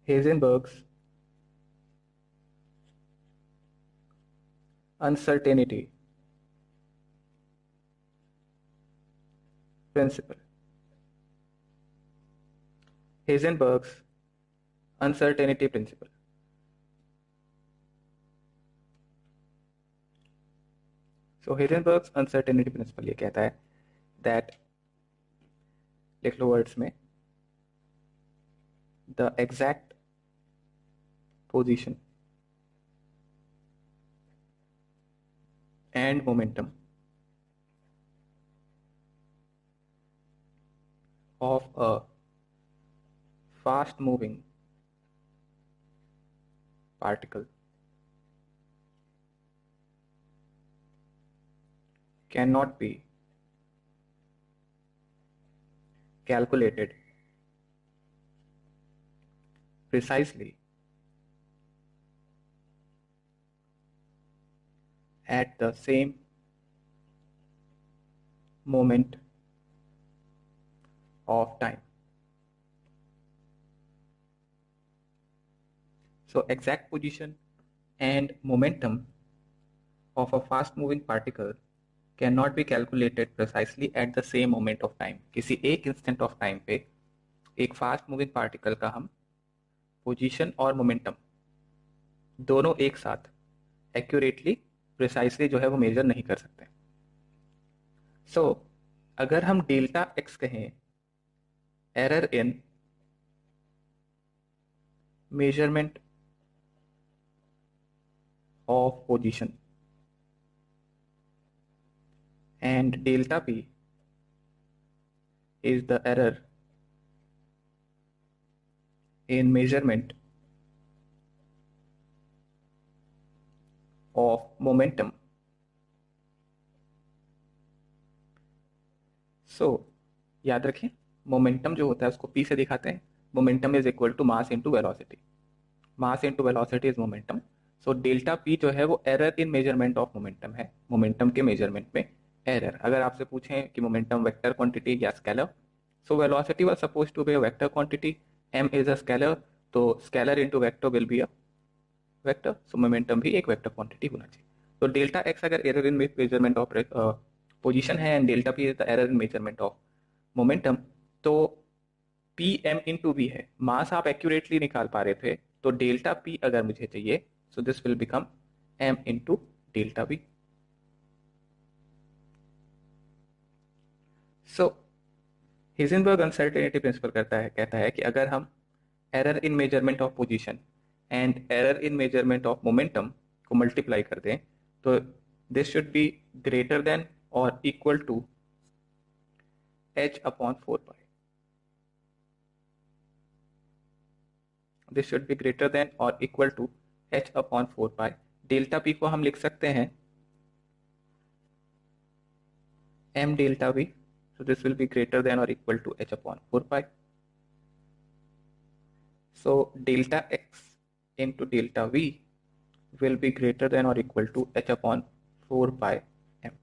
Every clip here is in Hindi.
Heisenberg's uncertainty principle. Heisenberg's uncertainty principle. So Heisenberg's uncertainty principle ये कहता है that, लिख लो वर्ड्स में, the exact position and momentum of a fast moving particle cannot be calculated precisely at the same moment of time. So exact position and momentum of a fast moving particle cannot be calculated precisely at the same moment of time. किसी एक इंस्टेंट ऑफ टाइम पे एक फास्ट मूविंग पार्टिकल का हम पोजीशन और मोमेंटम दोनों एक साथ एक्यूरेटली प्रिसाइसली जो है वो मेजर नहीं कर सकते. सो अगर हम डेल्टा एक्स कहें error in measurement of position and delta p is the error in measurement of momentum. So याद रखें, मोमेंटम जो होता है उसको p से दिखाते हैं. Momentum is equal to mass into velocity. Mass into velocity is momentum. So delta p जो है वो error in measurement of momentum है. मोमेंटम के मेजरमेंट में एरर. अगर आपसे पूछें कि मोमेंटम वेक्टर क्वांटिटी या scalar, so velocity was supposed to be a vector quantity, m is a scalar, तो scalar into vector will be a vector. So momentum भी एक वेक्टर क्वांटिटी होना चाहिए. तो डेल्टा x अगर error in measurement of position है and delta p is the error in measurement of momentum, तो p m इंटू v है. मास आप एक्यूरेटली निकाल पा रहे थे, तो डेल्टा p अगर मुझे चाहिए, so this will become m into delta v. So Heisenberg uncertainty principle कहता है कि अगर हम error in measurement of position and error in measurement of momentum को मल्टीप्लाई कर दें, तो this should be greater than और equal to h upon 4 pi. This should be greater than और equal to h upon 4 pi. Delta p को हम लिख सकते हैं m delta v. So this will be greater than or equal to h upon 4 pi. So delta x into delta v will be greater than or equal to h upon 4 pi m.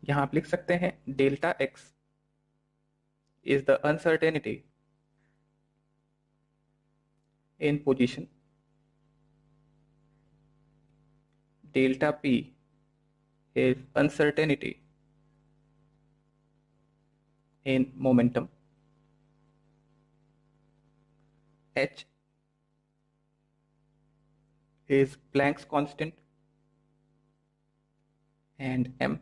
यहां आप लिख सकते हैं delta x is the uncertainty in position, delta p is uncertainty in momentum, h is Planck's constant, and m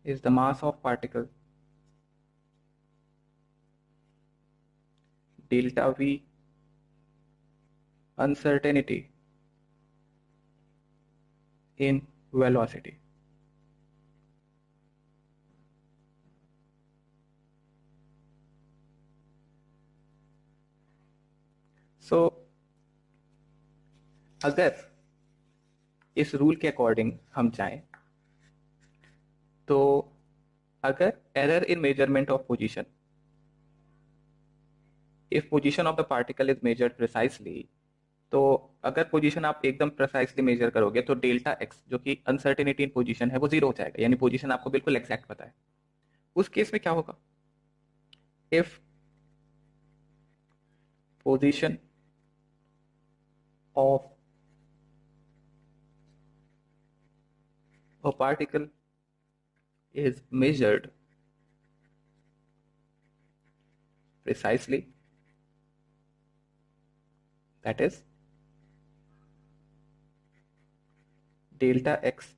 is the mass of particle. Delta v uncertainty in velocity. So अगर इस रूल के अकॉर्डिंग हम जाएं, तो अगर error in measurement of position, if position of the particle is measured precisely तो अगर पोजीशन आप एकदम प्रिसाइसली मेजर करोगे तो डेल्टा एक्स जो कि अनसर्टेनिटी इन पोजीशन है वो जीरो हो जाएगा, यानी पोजीशन आपको बिल्कुल एग्जैक्ट पता है। उस केस में क्या होगा, if position of a particle is measured precisely, that is delta x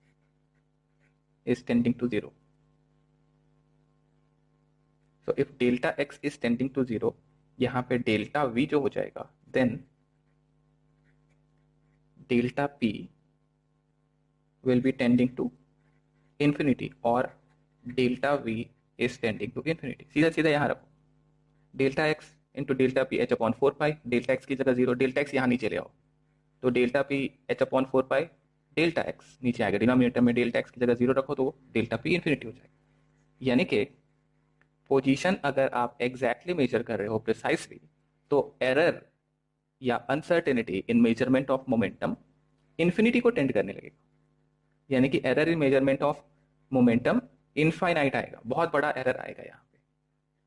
is tending to 0. So if delta x is tending to 0, यहाँ पे delta v जो हो जाएगा, then delta p will be tending to infinity और delta v is tending to infinity. सीधा सीधा यहाँ रखो, delta X into delta P H upon 4 pi, delta x की जगह 0, डेल्टा एक्स यहाँ नीचे ले आओ, तो delta P H upon 4 pi, delta x नीचे आएगा, डिनोमिनेटर में डेल्टा एक्स की जगह 0 रखो तो डेल्टा पी इन्फिनिटी हो जाएगा। यानी कि पोजीशन अगर आप एग्जैक्टली मेजर कर रहे हो प्रिसाइसली, तो एरर या uncertainty in measurement of momentum infinity को टेंड करने लगेगा, यानी कि error in measurement of momentum infinite आएगा, बहुत बड़ा एरर आएगा यहाँ पे।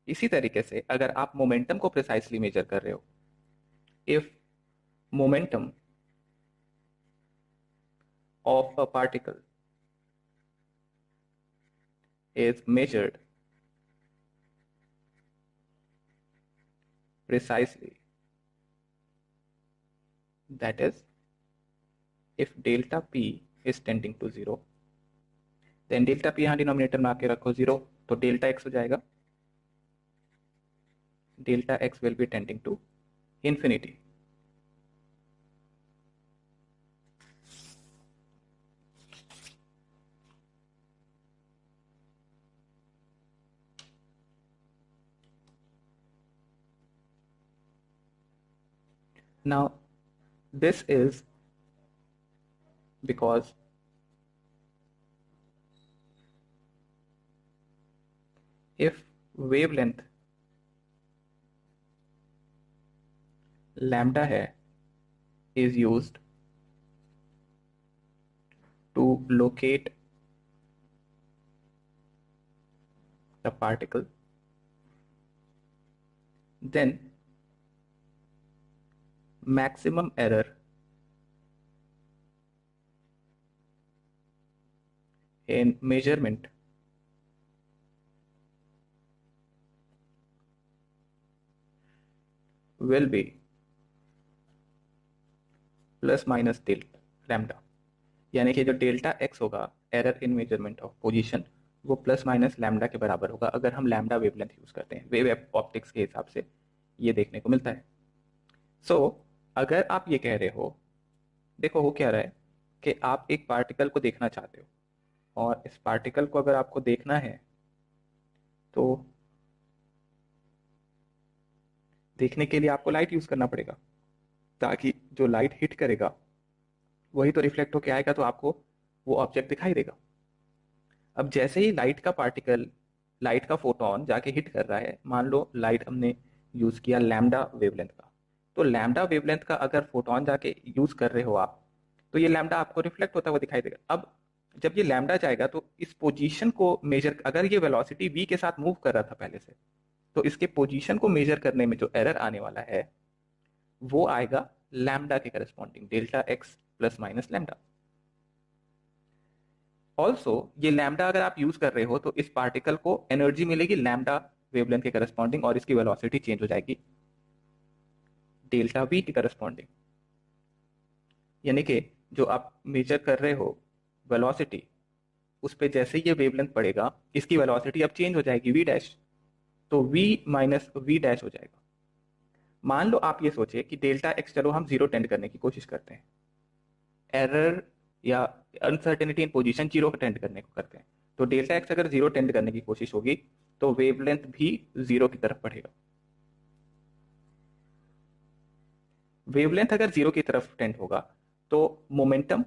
इसी तरीके से अगर आप मोमेंटम को प्रिसाइसली मेजर कर रहे हो, if momentum of a particle is measured precisely, that is if delta p is tending to 0, then delta p यहाँ डिनोमिनेटर में आके रखो 0, तो डेल्टा x हो जाएगा, delta x will be tending to infinity. Now this is because if wavelength lambda है is used to locate the particle, then maximum error in measurement will be plus minus delta lambda, यानी कि जो डेल्टा एक्स होगा error in measurement of position वो प्लस माइनस लैम्डा के बराबर होगा, अगर हम लैम्डा वेवलेंथ यूज करते हैं, वेव ऑप्टिक्स के हिसाब से ये देखने को मिलता है। सो अगर आप ये कह रहे हो, देखो हो क्या रहा है कि आप एक पार्टिकल को देखना चाहते हो और इस पार्टिकल को अगर आपको देखना है तो देखने के लिए आपको लाइट यूज करना पड़ेगा, ताकि जो लाइट हिट करेगा वही तो रिफ्लेक्ट होके आएगा, तो आपको वो ऑब्जेक्ट दिखाई देगा। अब जैसे ही लाइट का पार्टिकल, लाइट का फोटोन जाके हिट कर रहा है, मान लो लाइट हमने यूज किया लैम्डा वेवलेंथ का, तो लैम्डा वेवलेंथ का अगर फोटोन जाके यूज कर रहे हो आप, तो ये लैम्डा आपको रिफ्लेक्ट होता हुआ दिखाई देगा। अब जब ये लैम्डा जाएगा तो इस पोजीशन को मेजर, अगर ये वेलोसिटी v के साथ मूव कर रहा था पहले से, तो इसके पोजीशन को मेजर करने में जो एरर आने वाला है वो आएगा लैम्डा के corresponding, delta x plus minus lambda. Also ये लैम्डा अगर आप यूज कर रहे हो तो इस पार्टिकल को एनर्जी मिलेगी लैम्डा वेवलेंथ के करस्पॉन्डिंग और इसकी वेलोसिटी चेंज हो जाएगी डेल्टा वी के करस्पॉन्डिंग, यानी कि जो आप मेजर कर रहे हो वेलोसिटी, उस पर जैसे ही ये वेवलेंथ पड़ेगा इसकी वेलोसिटी अब चेंज हो जाएगी वी डैश, तो v माइनस वी डैश हो जाएगा। मान लो आप ये सोचे कि डेल्टा एक्स चलो हम जीरो टेंड करने की कोशिश करते हैं, एरर या uncertainty in position zero tend करने को करते हैं, तो डेल्टा एक्स अगर जीरो टेंड करने की कोशिश होगी तो वेवलेंथ भी जीरो की तरफ बढ़ेगा। वेवलेंथ अगर जीरो की तरफ टेंड होगा तो मोमेंटम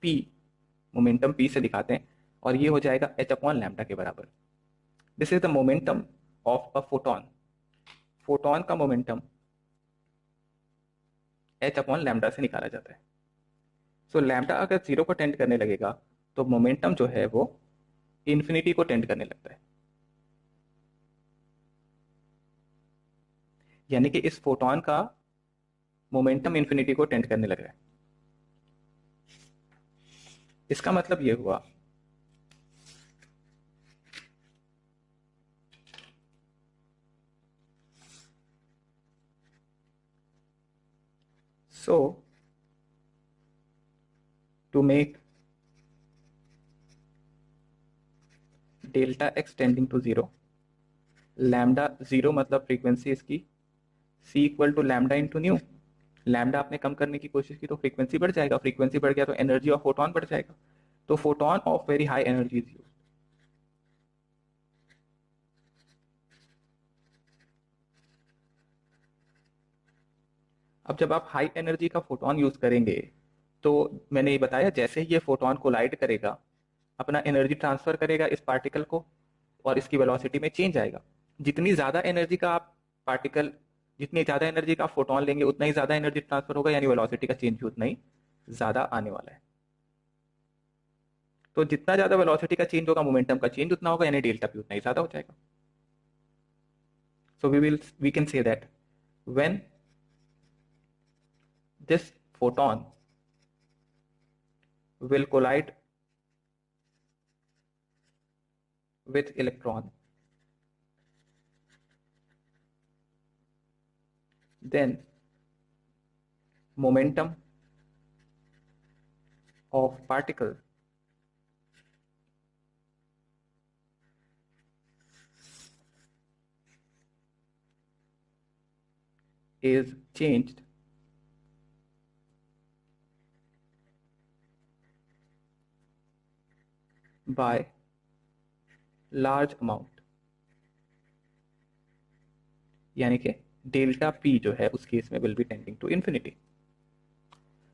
p से दिखाते हैं और ये हो जाएगा h अपॉन लैम्डा के बराबर। This is the momentum of a photon, photon का मोमेंटम एच अपॉन लैम्डा से निकाला जाता है। सो लैम्डा अगर 0 को टेंड करने लगेगा तो मोमेंटम जो है वो इन्फिनिटी को टेंड करने लगता है, यानी कि इस फोटोन का मोमेंटम इन्फिनिटी को टेंड करने लग रहा है। इसका मतलब ये हुआ so to make delta X tending to 0, lambda 0 मतलब फ्रीक्वेंसी इसकी C equal to lambda into nu. Lambda आपने कम करने की कोशिश की तो फ्रीक्वेंसी बढ़ जाएगा, फ्रीक्वेंसी बढ़ गया तो एनर्जी ऑफ फोटोन बढ़ जाएगा, तो photon of very high energy is use. अब जब आप हाई एनर्जी का फोटोन यूज करेंगे तो मैंने ये बताया जैसे ही ये फोटोन कोलाइड करेगा अपना एनर्जी ट्रांसफर करेगा इस पार्टिकल को और इसकी वेलोसिटी में चेंज आएगा। जितनी ज्यादा एनर्जी का आप पार्टिकल जितनी ज्यादा एनर्जी का फोटोन लेंगे उतना ही ज्यादा एनर्जी ट्रांसफर होगा, यानी वेलोसिटी का चेंज भी उतना ही ज्यादा आने वाला है। तो जितना ज्यादा वेलोसिटी का चेंज होगा मोमेंटम का चेंज उतना होगा, यानी डेल्टा पी उतना ही ज्यादा हो जाएगा। So we can say that when this photon will collide with electron, then momentum of particle is changed by large amount, यानी कि डेल्टा पी जो है उस केस में will be tending to infinity.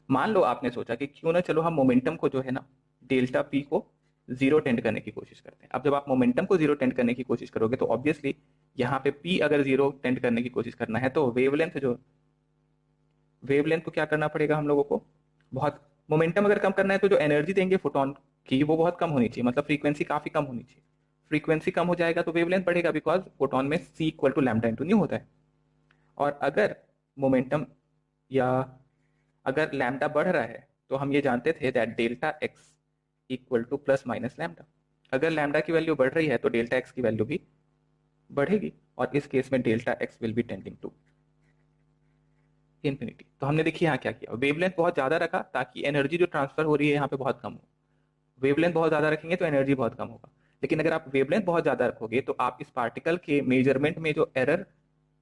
मान लो आपने सोचा कि क्यों ना चलो हम मोमेंटम को जो है ना डेल्टा पी को जीरो टेंड करने की कोशिश करते हैं। अब जब आप मोमेंटम को जीरो टेंड करने की कोशिश करोगे तो ऑब्वियसली यहाँ पे पी अगर जीरो टेंड करने की कोशिश करना है तो वेवलेंथ को क्या करना पड़ेगा हम लोगों को, बहुत मोमेंटम अगर कम करना है तो जो एनर्जी देंगे फोटोन की वो बहुत कम होनी चाहिए, मतलब फ्रीक्वेंसी काफी कम होनी चाहिए। फ्रीक्वेंसी कम हो जाएगा तो वेवलेंथ बढ़ेगा, बिकॉज फोटोन में C equal to lambda into nu होता है। और अगर मोमेंटम या अगर लैम्डा बढ़ रहा है तो हम ये जानते थे that delta x equal two plus minus lambda. अगर लैम्डा की वैल्यू बढ़ रही है तो डेल्टा एक्स की वैल्यू भी बढ़ेगी, और इस केस में delta x will be tending to infinity. तो हमने देखिए यहाँ क्या किया, वेवलेंथ बहुत ज्यादा रखा ताकि एनर्जी जो ट्रांसफर हो रही है यहाँ पे बहुत कम हो। वेवलेंथ बहुत ज्यादा रखेंगे तो एनर्जी बहुत कम होगा, लेकिन अगर आप वेवलेंथ बहुत ज्यादा रखोगे तो आप इस पार्टिकल के मेजरमेंट में जो एरर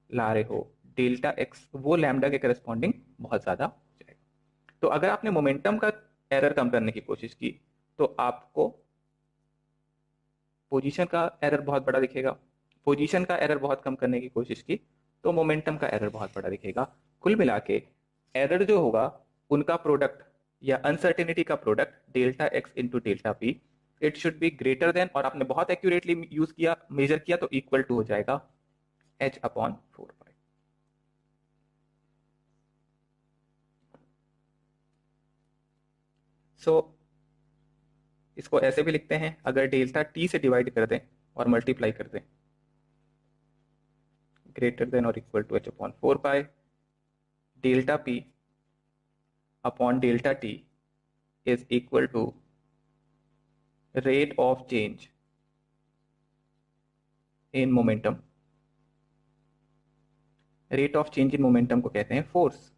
ला रहे हो डेल्टा एक्स वो लैम्डा के करस्पॉन्डिंग बहुत ज्यादा हो जाएगा। तो अगर आपने मोमेंटम का एरर कम करने की कोशिश की तो आपको पोजीशन का एरर बहुत बड़ा दिखेगा, पोजीशन का एरर बहुत कम करने की कोशिश की तो मोमेंटम का एरर बहुत बड़ा दिखेगा। कुल मिला के एरर जो होगा उनका प्रोडक्ट या अनसर्टेनिटी का product delta X into delta P it should be greater than, और आपने बहुत एक्यूरेटली यूज किया मेजर किया तो इक्वल टू हो जाएगा एच अपॉन 4 पाई। सो इसको ऐसे भी लिखते हैं, अगर डेल्टा टी से डिवाइड कर दें और मल्टीप्लाई कर दें ग्रेटर देन और equal to H upon 4 pi, delta P upon delta T is equal to rate of change in momentum। Rate of change in momentum को कहते हैं फोर्स।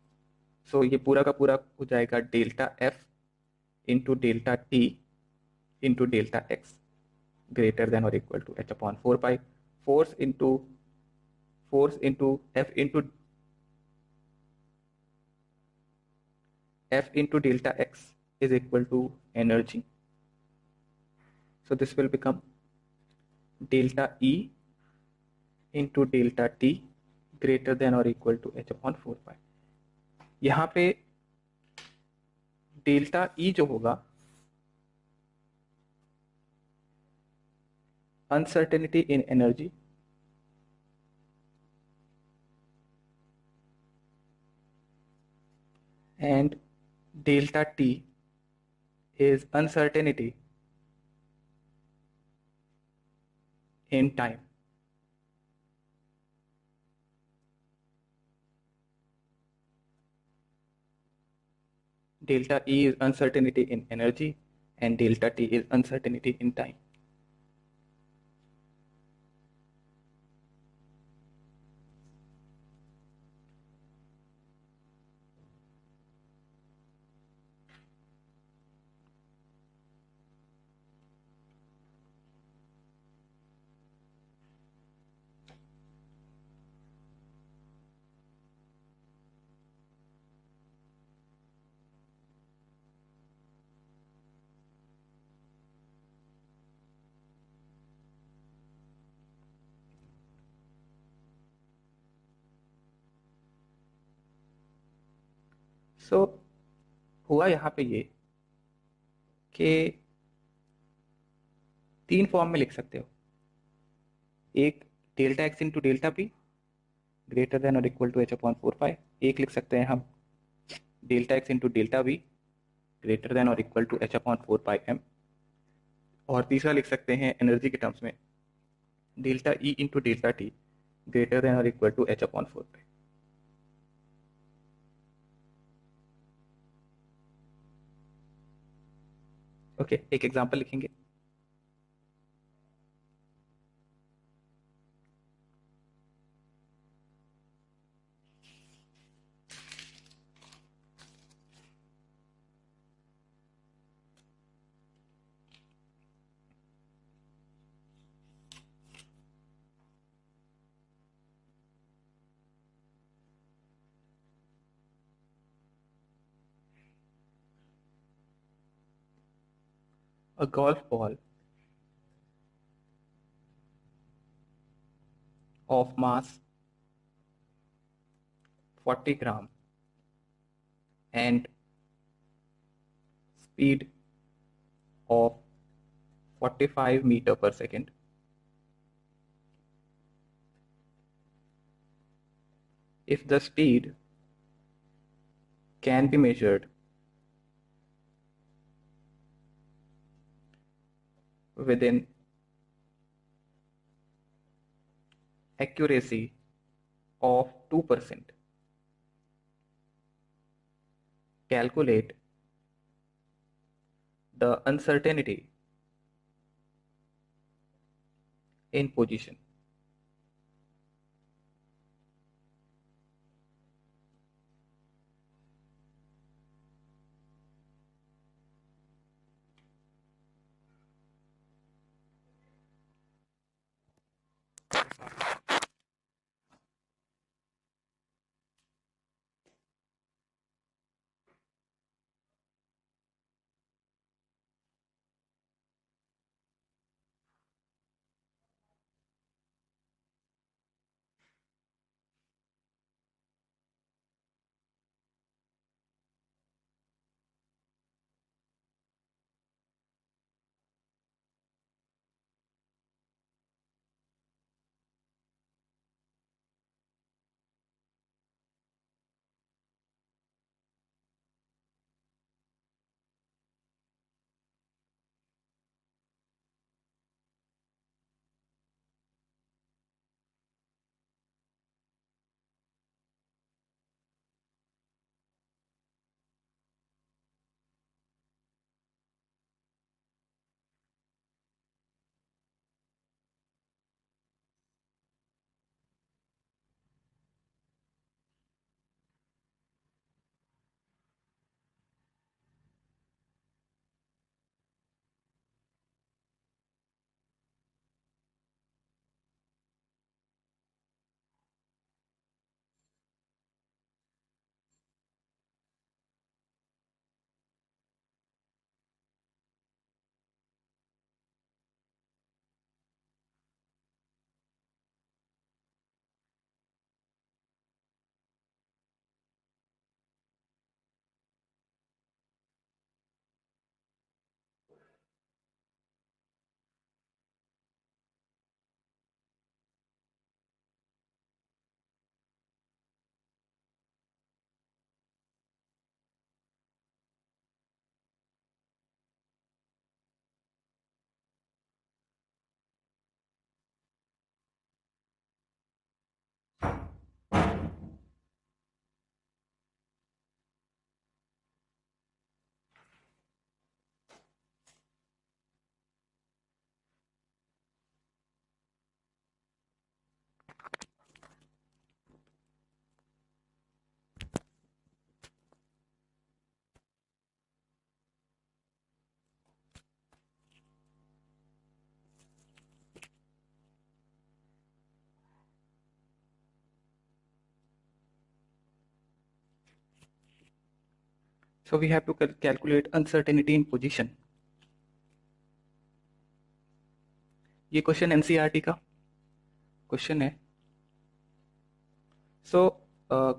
सो ये पूरा का पूरा हो जाएगा delta F into delta T into delta X greater than और equal to H upon 4 pi. Force into F into delta X is equal to energy, so this will become delta E into delta T greater than or equal to h upon 4 पाई। यहाँ पे डेल्टा E जो होगा uncertainty in energy, and delta t is uncertainty in time. Delta E is uncertainty in energy and delta T is uncertainty in time. सो हुआ यहाँ पे ये कि 3 फॉर्म में लिख सकते हो। एक delta X into delta P greater than और इक्वल टू h/4 पाई। एक लिख सकते हैं हम delta X into delta V greater than और equal to h/4 pi m। और तीसरा लिख सकते हैं एनर्जी के टर्म्स में delta E into delta T greater than और equal to h/4 pi. Okay, एक एग्जांपल लिखेंगे। A golf ball of mass 40 gram and speed of 45 meter per second if the speed can be measured within accuracy of 2%, calculate the uncertainty in position. So we have to calculate uncertainty in position. ये क्वेश्चन एनसीईआरटी का क्वेश्चन है. सो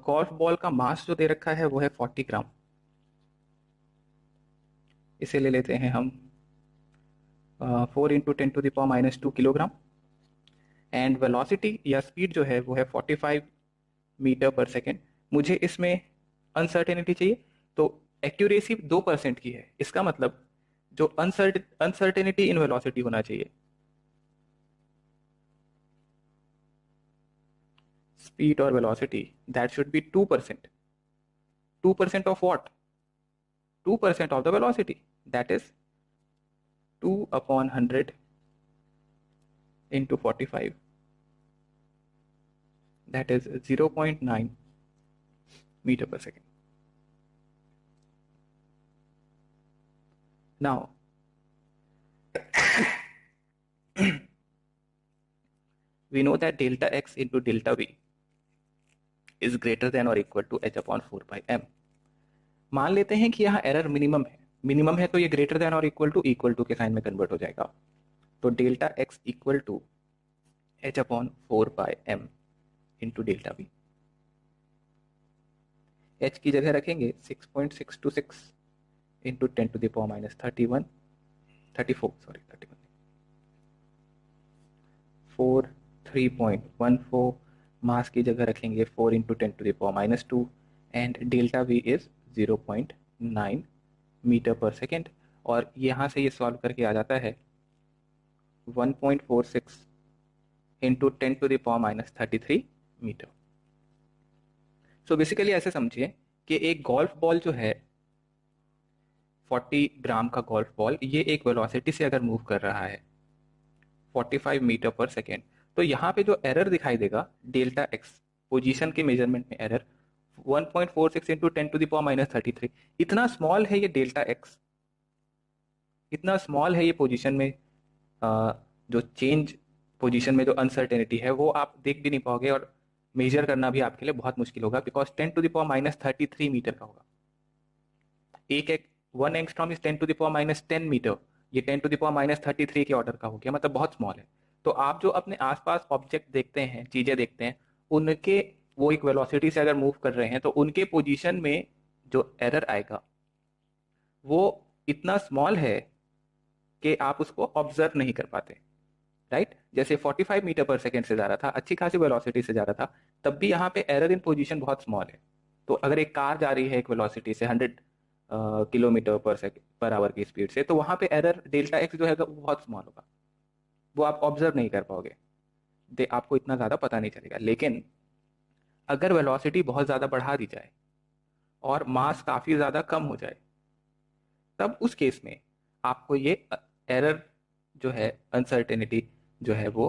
गोल्फ बॉल का मास जो दे रखा है वो है 40 ग्राम. इसे ले लेते हैं हम 4 इंटू 10⁻² किलोग्राम. एंड वेलोसिटी या स्पीड जो है वो है 45 मीटर पर सेकेंड. मुझे इसमें अनसर्टेनिटी चाहिए, तो एक्यूरेसी 2% की है. इसका मतलब जो अनसर्टेनिटी इन वेलोसिटी होना चाहिए, स्पीड और velocity, that should be 2%. 2% of what? 2% of the velocity, that is 2/100 into 45, that is 0.9 meter per second. Now we know that delta x into delta v is greater than or equal to h upon 4 pi m. मान लेते हैं कि यहाँ एरर मिनिमम है. मिनिमम है तो ये ग्रेटर देन और इक्वल टू के साइन में कन्वर्ट हो जाएगा. तो delta x equal to h upon 4 pi m into delta v. h की जगह रखेंगे 6.626 इंटू 10⁻³ 3.14. मास की जगह रखेंगे 4 into 10⁻² and delta V is 0.9 metre पर सेकेंड. और यहाँ से ये सॉल्व करके आ जाता है 1.46 इंटू 10⁻³ मीटर. सो बेसिकली ऐसे समझिए कि एक गोल्फ बॉल जो है 40 ग्राम का गोल्फ बॉल, ये एक वेलोसिटी से अगर मूव कर रहा है 45 मीटर पर सेकेंड, तो यहाँ पे जो एरर दिखाई देगा डेल्टा एक्स, पोजीशन के मेजरमेंट में एरर 1.46 इंटू 10⁻³ इतना स्मॉल है. ये डेल्टा एक्स इतना स्मॉल है, ये पोजीशन में जो चेंज पोजीशन में जो अनसर्टेनिटी है वो आप देख भी नहीं पाओगे और मेजर करना भी आपके लिए बहुत मुश्किल होगा, बिकॉज 10⁻³ मीटर का होगा. एक 1 एंगस्ट्रॉम इज 10⁻10 मीटर. ये 10⁻³ के ऑर्डर का हो गया, मतलब बहुत स्मॉल है. तो आप जो अपने आसपास ऑब्जेक्ट देखते हैं, चीजें देखते हैं, उनके वो एक वेलोसिटी से अगर मूव कर रहे हैं तो उनके पोजीशन में जो एरर आएगा वो इतना स्मॉल है कि आप उसको ऑब्जर्व नहीं कर पाते. राइट? जैसे 45 मीटर पर सेकेंड से जा रहा था, अच्छी खासी वेलोसिटी से जा रहा था, तब भी यहाँ पे एरर इन पोजीशन बहुत स्मॉल है. तो अगर एक कार जा रही है एक वेलोसिटी से 100 किलोमीटर पर आवर की स्पीड से, तो वहां पे एरर डेल्टा एक्स जो है वो बहुत स्मॉल होगा, वो आप ऑब्जर्व नहीं कर पाओगे, आपको इतना ज्यादा पता नहीं चलेगा. लेकिन अगर वेलोसिटी बहुत ज्यादा बढ़ा दी जाए और मास काफी ज्यादा कम हो जाए, तब उस केस में आपको ये एरर जो है, अनसर्टेनिटी जो है वो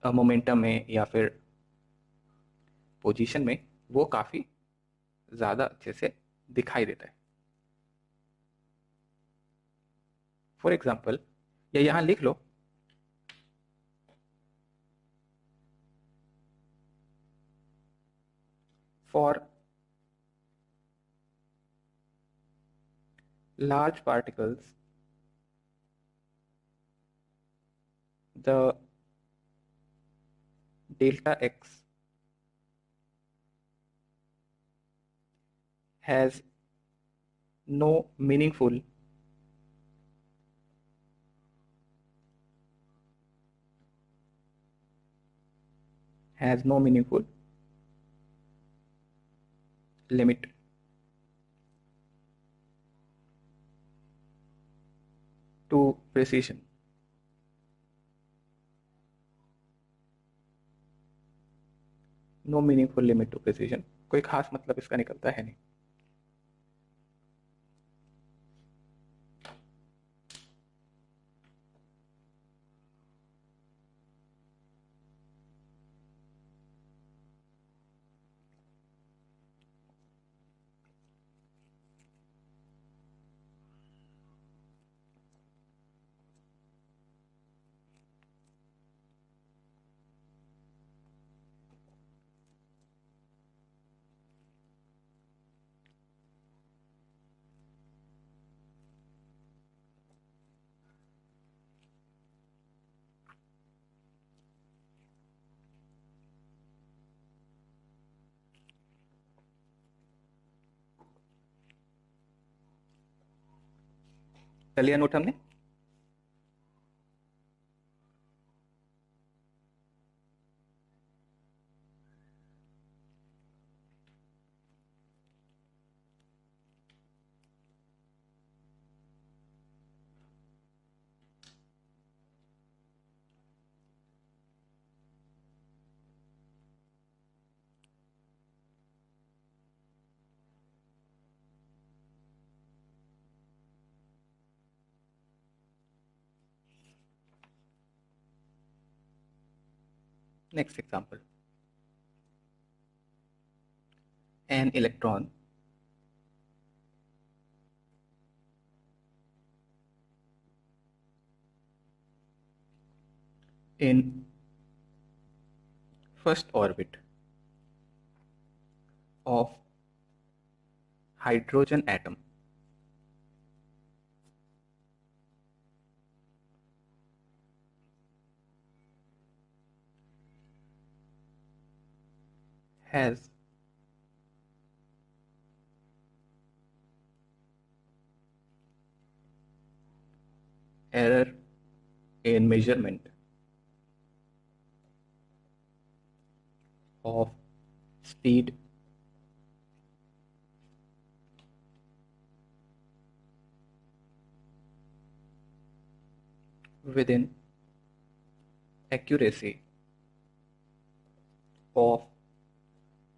मोमेंटम में या फिर पोजीशन में वो काफी ज्यादा अच्छे से दिखाई देता है. फॉर एग्जाम्पल, या यहां लिख लो, for large particles the delta x has no meaningful limit to precision. No meaningful limit to precision, कोई खास मतलब इसका निकलता है नहीं. कर लिया नोट हमने? Next example. An electron in first orbit of hydrogen atom has error in measurement of speed within accuracy of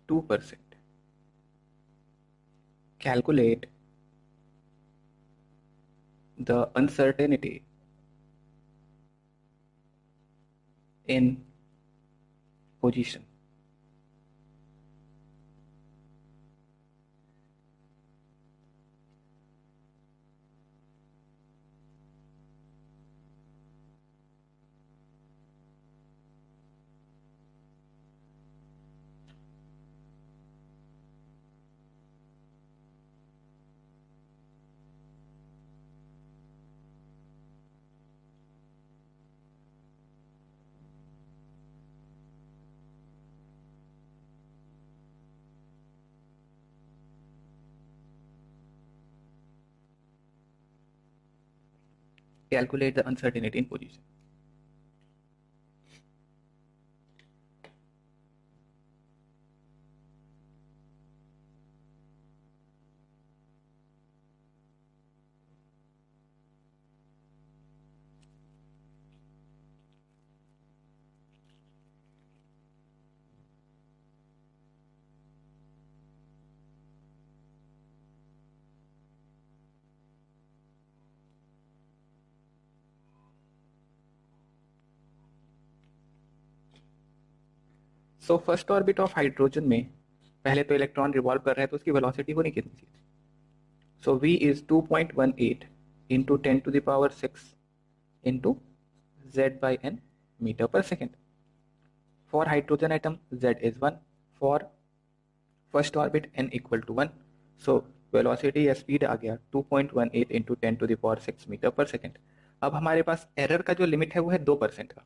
2%. Calculate the uncertainty in position. Calculate the uncertainty in position. So first orbit of hydrogen में पहले तो इलेक्ट्रॉन रिवॉल्व कर रहा है, तो उसकी वेलोसिटी होनी कितनी चाहिए? So v is 2.18 into 10⁻6 into z by n metre पर second. For hydrogen atom, z is 1. For first orbit, n equal to 1. So velocity या speed आ गया 2.18 इंटू 10⁻6 मीटर पर सेकेंड. अब हमारे पास एरर का जो लिमिट है वो है 2% का.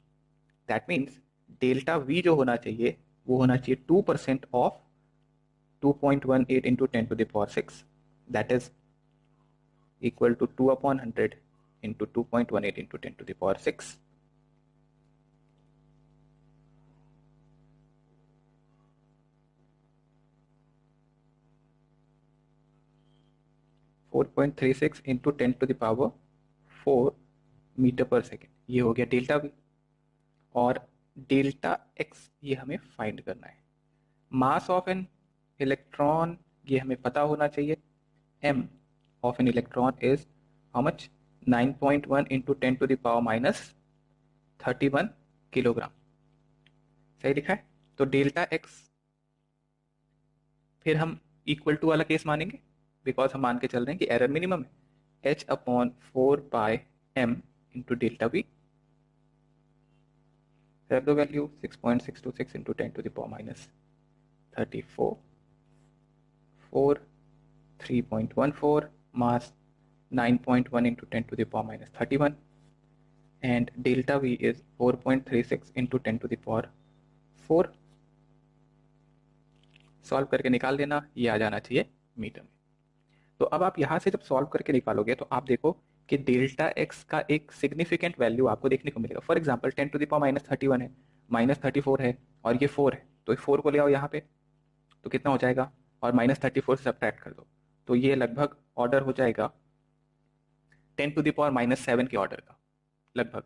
दैट मीन्स डेल्टा वी जो होना चाहिए वो होना चाहिए 2% of 2.18 into 10⁻6. That is equal to 2/100 into 2.18 into 10⁻6. 4.36 into 10⁻4 metre पर सेकेंड. ये हो गया डेल्टा वी. और डेल्टा एक्स ये हमें फाइंड करना है. मास ऑफ एन इलेक्ट्रॉन ये हमें पता होना चाहिए. M of N electron is how much? 9.1 into 10⁻31 kilogram. सही लिखा है. तो डेल्टा एक्स फिर हम इक्वल टू वाला केस मानेंगे, बिकॉज हम मान के चल रहे हैं कि एरर मिनिमम है. h/4πm into delta we. रख दो value 6.626 into 10⁻34 4 3.14 mass 9.1 into 10 to the power minus 31 and delta V is 4.36 into 10 to the power 4. Solve करके निकाल देना, ये आ जाना चाहिए मीटर में. तो अब आप यहाँ से जब सॉल्व करके निकालोगे तो आप देखो कि डेल्टा एक्स का एक सिग्निफिकेंट वैल्यू आपको देखने को मिलेगा। फॉर एग्जाम्पल 10⁻31 है, -34 है और ये 4 है, तो 4 को ले आओ यहाँ पे तो कितना हो जाएगा, और -34 से सब्ट्रैक्ट कर दो तो ये लगभग ऑर्डर हो जाएगा 10⁻⁻7 के ऑर्डर का, लगभग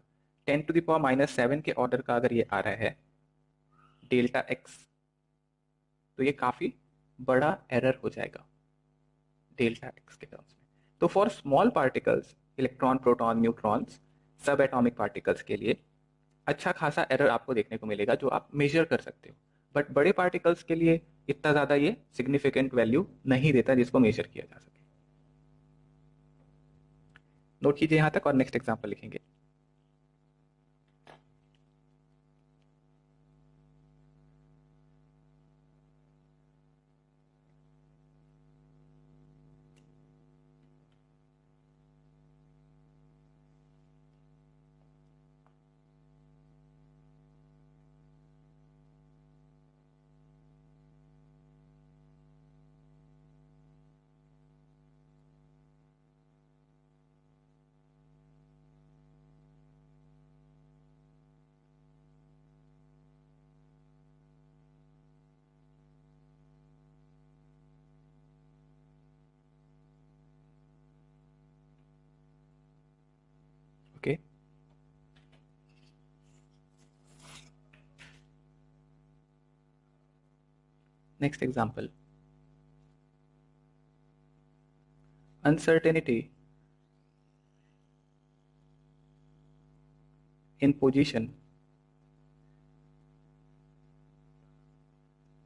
10⁻⁻7 के ऑर्डर का अगर ये आ रहा है डेल्टा एक्स, तो ये काफ़ी बड़ा एरर हो जाएगा डेल्टा एक्स के टर्म्स में। तो for small particles, electron, proton, neutrons, सब एटॉमिक पार्टिकल्स के लिए अच्छा खासा एरर आपको देखने को मिलेगा जो आप मेजर कर सकते हो, बट बड़े पार्टिकल्स के लिए इतना ज़्यादा ये सिग्निफिकेंट वैल्यू नहीं देता जिसको मेजर किया जा सके। नोट कीजिए यहाँ तक और नेक्स्ट एग्जाम्पल लिखेंगे। Okay, next example, uncertainty in position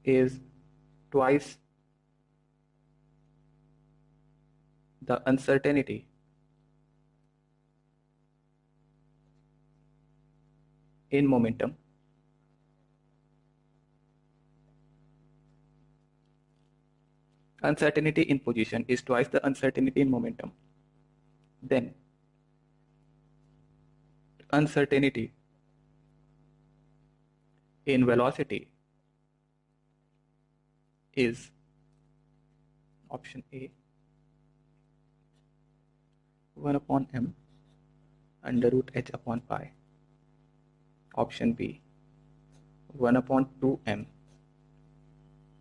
is twice the uncertainty in momentum. Uncertainty in position is twice the uncertainty in momentum. Then uncertainty in velocity is option A 1/m under root h upon pi, option B 1/2m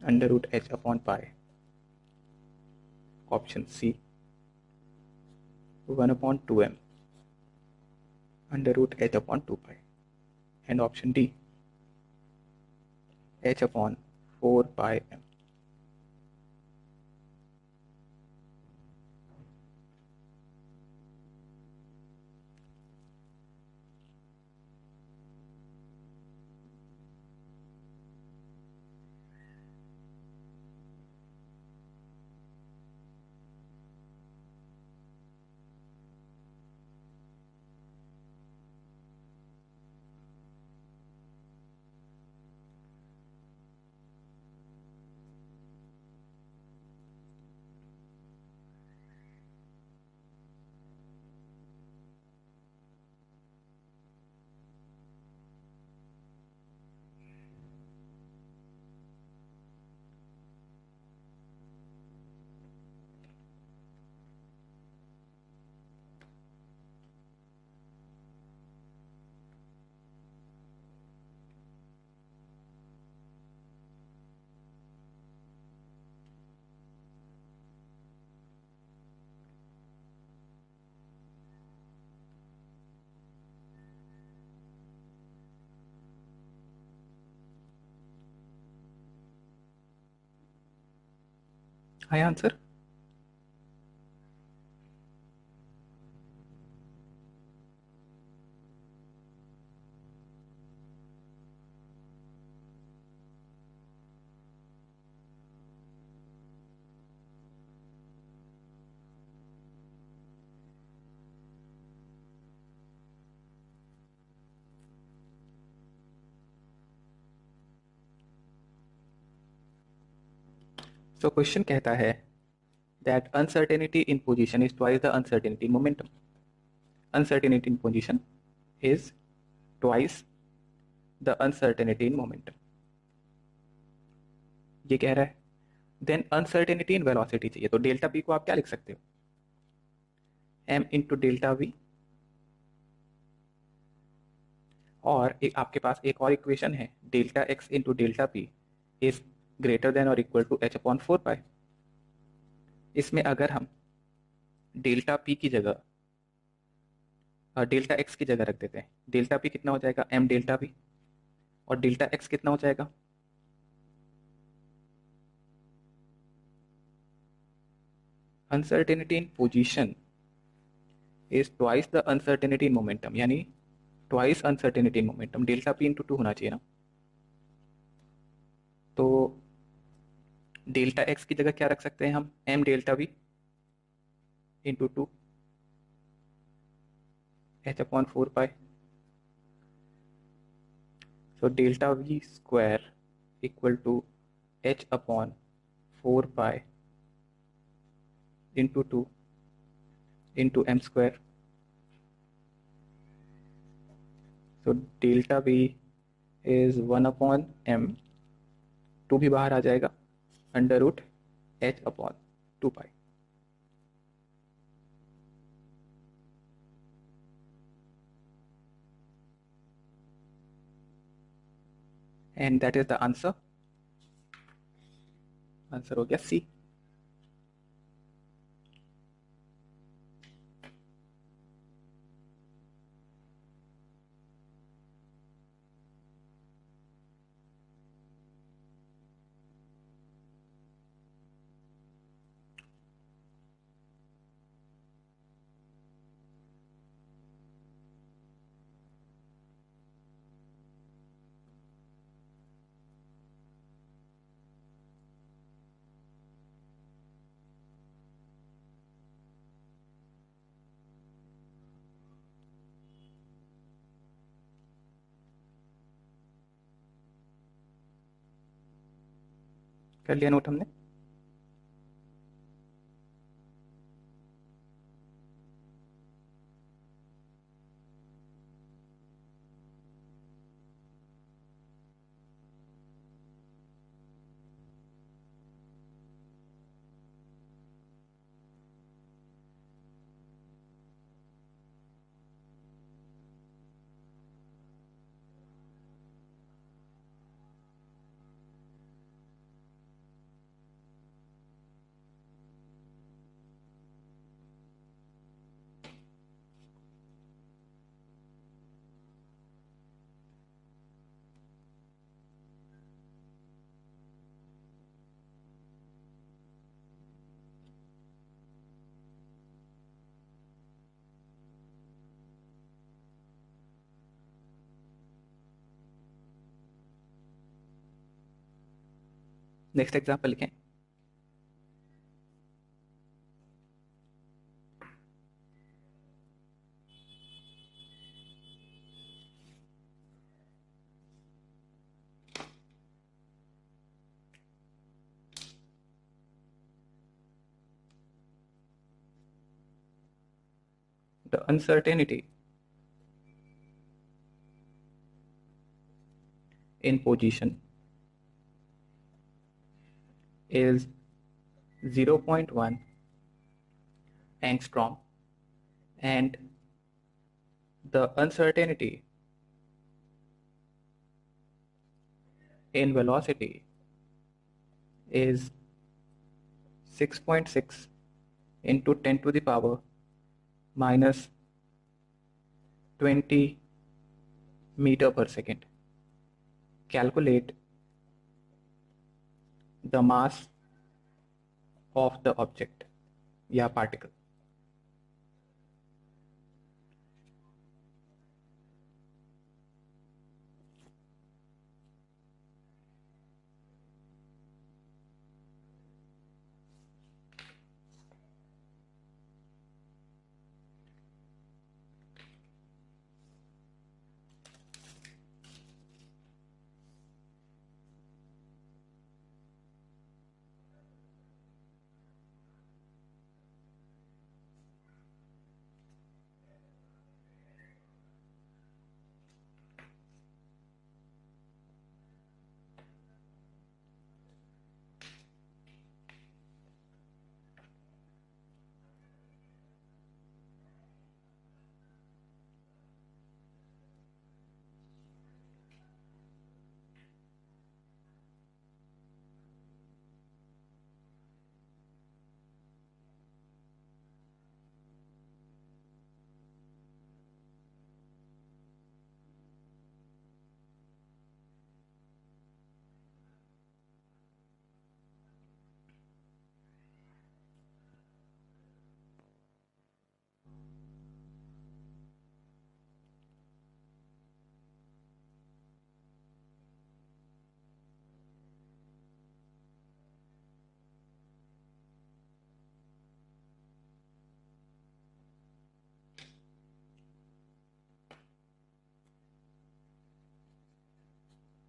under root h upon pi, option C 1/2m under root h upon 2 pi, and option D h upon 4 pi m. Hi answer. So question कहता है that uncertainty in position is twice the uncertainty in momentum. Uncertainty in position is twice the uncertainty in momentum. ये कह रहा है देन अनसर्टेनिटी इन वेलोसिटी चाहिए, तो डेल्टा पी को आप क्या लिख सकते हो, m इंटू डेल्टा वी, और एक आपके पास एक और इक्वेशन है delta X into delta P is greater than और इक्वल टू h अपॉन 4 पाई। इसमें अगर हम डेल्टा पी की जगह डेल्टा एक्स की जगह रख देते हैं, डेल्टा पी कितना हो जाएगा m डेल्टा पी, और डेल्टा एक्स कितना हो जाएगा uncertainty in position is twice the uncertainty in momentum, यानी twice uncertainty in momentum, delta P into 2 होना चाहिए ना। तो डेल्टा एक्स की जगह क्या रख सकते हैं हम, m delta we into 2 h upon 4 pi. So delta v square equal to h upon 4 pi into 2 into m square. So delta v is 1 upon m, 2 भी बाहर आ जाएगा, under root h upon 2 pi. And that is the answer. Answer हो गया सी। कर लिया नोट हमने। नेक्स्ट एग्जाम्पल लिखें। The uncertainty in position is 0.1 angstrom, and the uncertainty in velocity is 6.6 into 10 to the power minus 20 meter per second. Calculate the mass of the object या particle.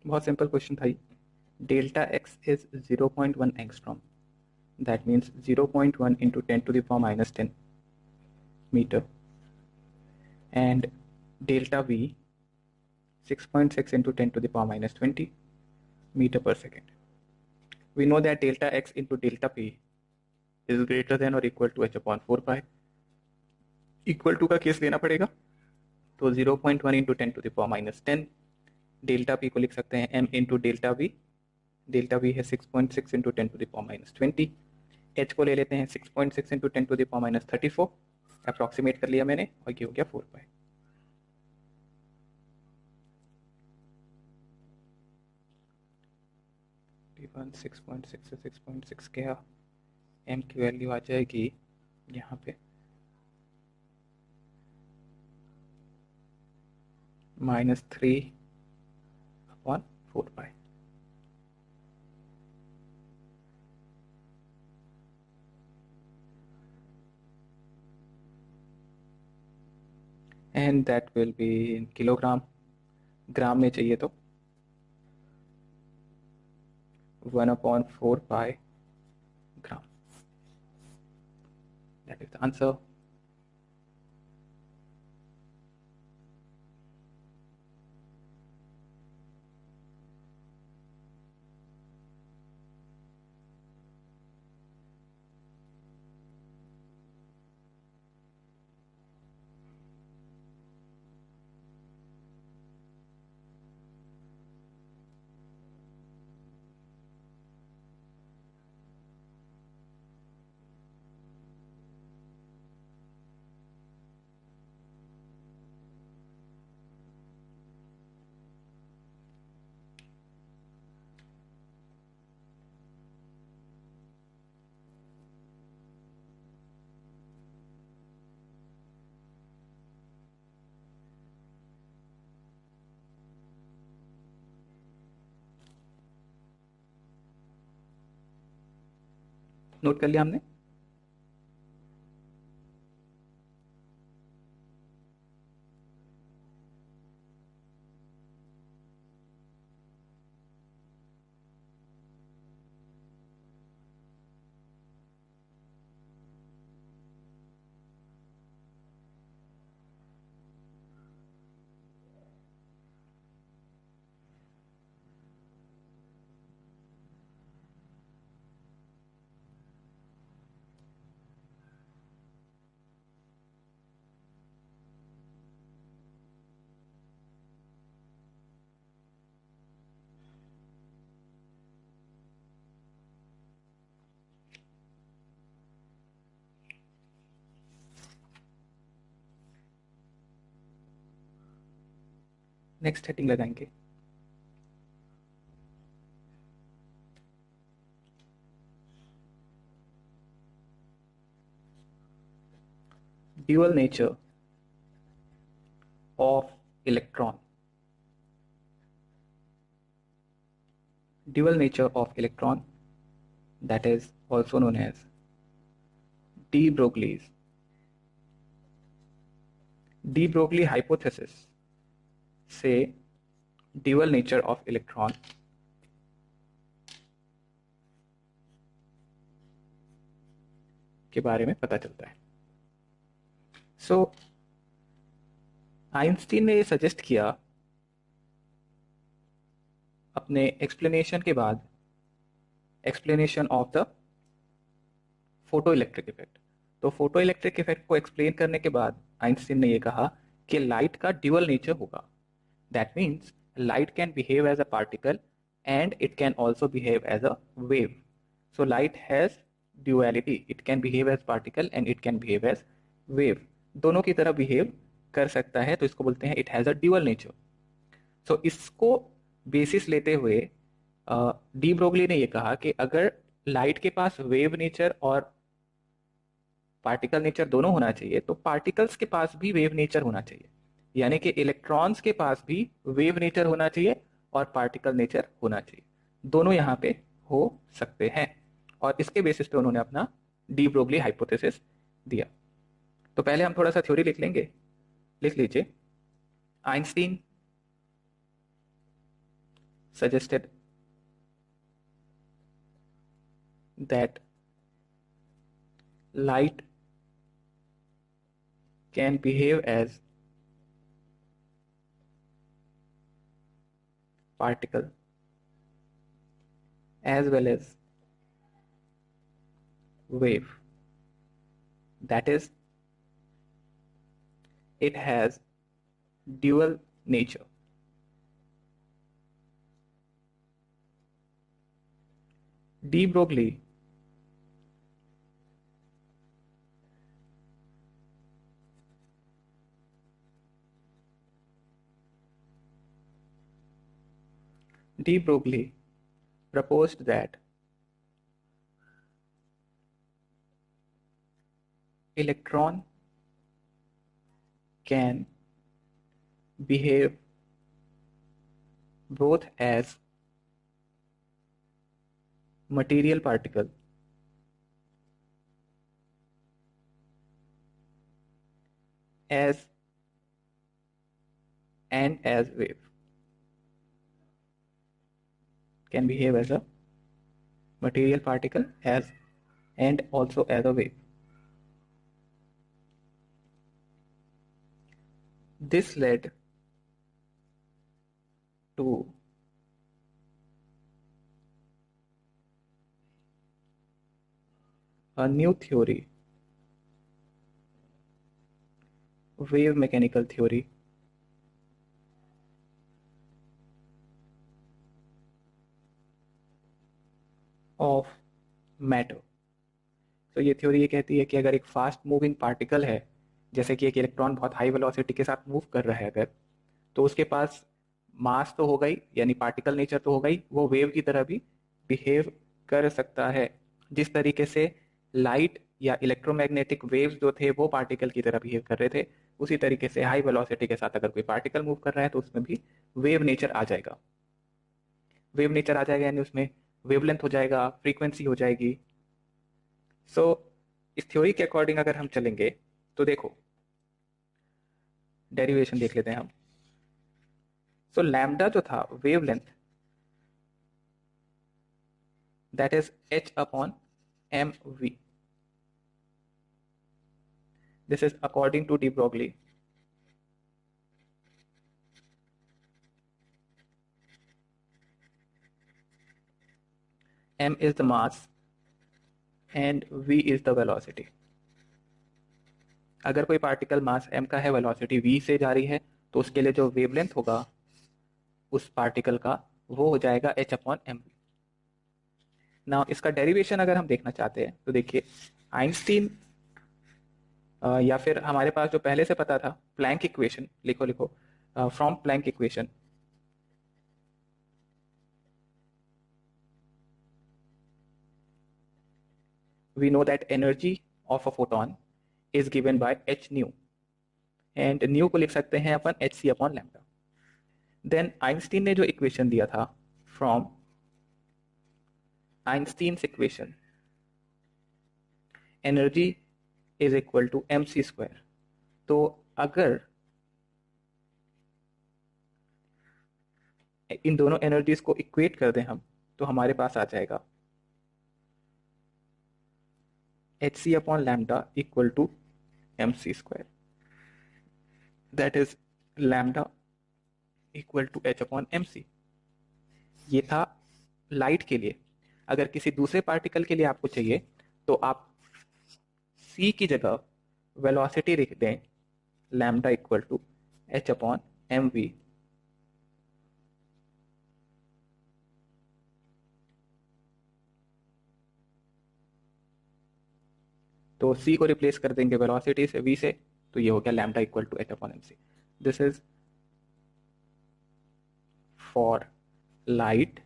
बहुत सिंपल क्वेश्चन था ये। Delta X is 0.1 angstrom, that means 0.1 into 10⁻⁻10 metre, and delta V 6.6 into 10⁻⁻20 meter per second. We know that delta x into delta p is greater than or equal to h upon 4 pi. Equal to का केस लेना पड़ेगा, तो 0.1 इंटू 10⁻⁻10, डेल्टा पी को लिख सकते हैं m into delta we, delta we है 6.6 इंटू 10⁻20, h को ले लेते हैं 6.6 इंटू 10⁻34, अप्रॉक्सीमेट कर लिया मैंने, और ये हो गया 4 पाई। डी1 6.6 से 6.6 क्या, m की वैल्यू आ जाएगी यहाँ पे -3/4 pi. And that will be in kilogram, gram में चाहिए तो 1/4 pi gram, that is the answer. Note कर लिया हमने। नेक्स्ट हेडिंग लगाएंगे, dual nature of electron, dual nature of electron, that is also known as de Broglie hypothesis से dual nature of electron के बारे में पता चलता है। सो आइंस्टीन ने सजेस्ट किया अपने एक्सप्लेनेशन के बाद, explanation of the photo electric effect. तो फोटो इलेक्ट्रिक इफेक्ट को एक्सप्लेन करने के बाद आइंस्टीन ने यह कहा कि लाइट का ड्यूअल नेचर होगा, that means light can behave as a particle and it can also behave as a wave. So light has duality, it can behave as particle and it can behave as wave, दोनों की तरह बिहेव कर सकता है, तो इसको बोलते हैं it has a dual nature. So इसको बेसिस लेते हुए डी ब्रोगली ने यह कहा कि अगर लाइट के पास वेव नेचर और पार्टिकल नेचर दोनों होना चाहिए, तो पार्टिकल्स के पास भी वेव नेचर होना चाहिए, यानी कि इलेक्ट्रॉन्स के पास भी वेव नेचर होना चाहिए और पार्टिकल नेचर होना चाहिए, दोनों यहाँ पे हो सकते हैं। और इसके बेसिस पे उन्होंने अपना डी ब्रोगली हाइपोथेसिस दिया। तो पहले हम थोड़ा सा थ्योरी लिख लेंगे, लिख लीजिए। Einstein suggested that light can behave as particle as well as wave. That is, it has dual nature. De Broglie proposed that electron can behave both as material particle as and as wave. Can behave as a material particle as and also as a wave. This led to a new theory, wave mechanical theory, of matter. तो ये थ्योरी ये कहती है कि अगर एक फास्ट मूविंग पार्टिकल है, जैसे कि एक इलेक्ट्रॉन बहुत हाई वेलोसिटी के साथ मूव कर रहा है अगर, तो उसके पास मास तो होगा ही, यानी पार्टिकल नेचर तो होगा ही, वो वेव की तरह भी बिहेव कर सकता है. जिस तरीके से लाइट या इलेक्ट्रोमैग्नेटिक वेव्स जो थे वो पार्टिकल की तरह बिहेव कर रहे थे, उसी तरीके से हाई वेलोसिटी के साथ अगर कोई पार्टिकल मूव कर रहा है तो उसमें भी वेव नेचर आ जाएगा. वेव नेचर आ जाएगा यानी उसमें वेवलेंथ हो जाएगा, फ्रीक्वेंसी हो जाएगी. सो इस थ्योरी के अकॉर्डिंग अगर हम चलेंगे तो देखो डेरिवेशन देख लेते हैं हम. सो लैम्डा जो था wavelength, that is h upon mv. This is according to de Broglie. m is the mass and v is the velocity. अगर कोई पार्टिकल मास m का है, वेलोसिटी v से जा रही है, तो उसके लिए जो वेवलेंथ होगा उस पार्टिकल का वो हो जाएगा h अपॉन एम. ना इसका डेरिवेशन अगर हम देखना चाहते हैं तो देखिए आइंस्टीन या फिर हमारे पास जो पहले से पता था प्लैंक इक्वेशन, लिखो लिखो, from Planck equation we know that energy of a photon is given by h nu, and nu को लिख सकते हैं अपन h c upon lambda. Then Einstein ने जो इक्वेशन दिया था from Einstein's equation, energy is equal to M C square. तो अगर इन दोनों एनर्जीज को इक्वेट कर दें हम, तो हमारे पास आ जाएगा H C upon lambda equal to M C square. That is lambda equal to H upon M C. ये था लाइट के लिए. अगर किसी दूसरे पार्टिकल के लिए आपको चाहिए तो आप c की जगह वेलोसिटी लिख दें lambda equal to H upon M V. तो c को रिप्लेस कर देंगे वेलोसिटी से v से, तो ये हो गया lambda equal to H upon M C. This is for light.